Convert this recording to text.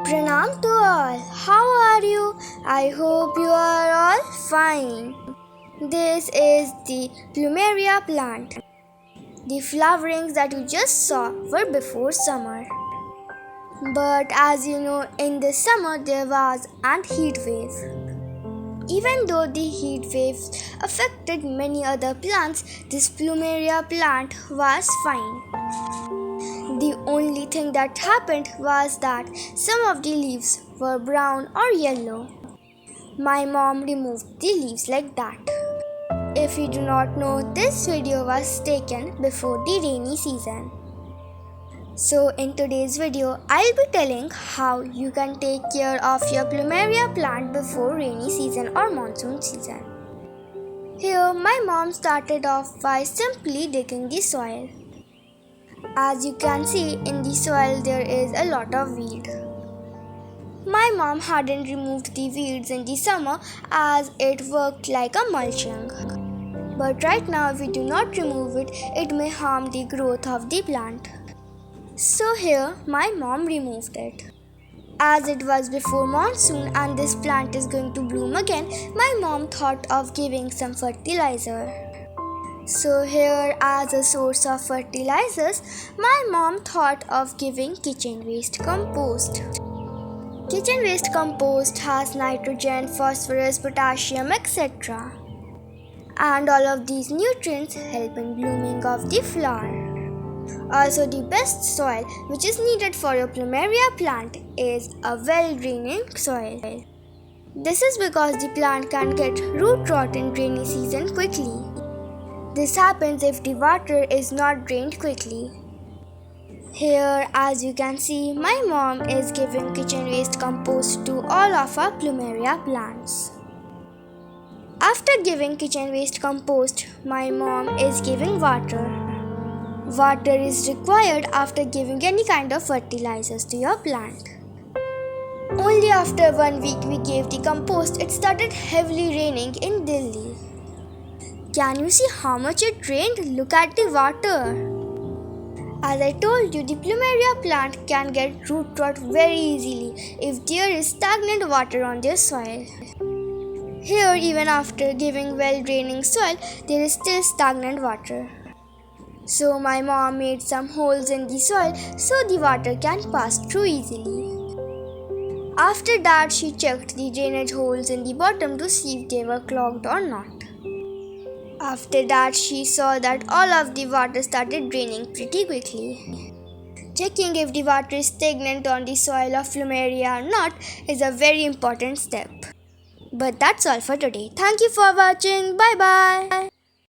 Pranam to all. How are you? I hope you are all fine. This is the Plumeria plant. The flowerings that you just saw were before summer. But as you know, in the summer there was an heat wave. Even though the heat waves affected many other plants, this Plumeria plant was fine. The only thing that happened was that some of the leaves were brown or yellow. My mom removed the leaves like that. If you do not know, this video was taken before the rainy season. So in today's video, I'll be telling how you can take care of your Plumeria plant before rainy season or monsoon season. Here, my mom started off by simply digging the soil. As you can see, in the soil there is a lot of weed. My mom hadn't removed the weeds in the summer as it worked like a mulching. But right now, if we do not remove it, it may harm the growth of the plant. So here, my mom removed it. As it was before monsoon and this plant is going to bloom again, my mom thought of giving some fertilizer. So here, as a source of fertilizers, my mom thought of giving kitchen waste compost. Kitchen waste compost has nitrogen, phosphorus, potassium, etc. And all of these nutrients help in blooming of the flower. Also, the best soil which is needed for your Plumeria plant is a well-draining soil. This is because the plant can get root rot in rainy season quickly. This happens if the water is not drained quickly. Here, as you can see, my mom is giving kitchen waste compost to all of our Plumeria plants. After giving kitchen waste compost, my mom is giving water. Water is required after giving any kind of fertilizers to your plant. Only after 1 week we gave the compost, it started heavily raining in Delhi. Can you see how much it rained? Look at the water. As I told you, the Plumeria plant can get root rot very easily if there is stagnant water on their soil. Here, even after giving well-draining soil, there is still stagnant water. So my mom made some holes in the soil so the water can pass through easily. After that, she checked the drainage holes in the bottom to see if they were clogged or not. After that, she saw that all of the water started draining pretty quickly. Checking if the water is stagnant on the soil of Plumeria or not is a very important step. But that's all for today. Thank you for watching. Bye bye.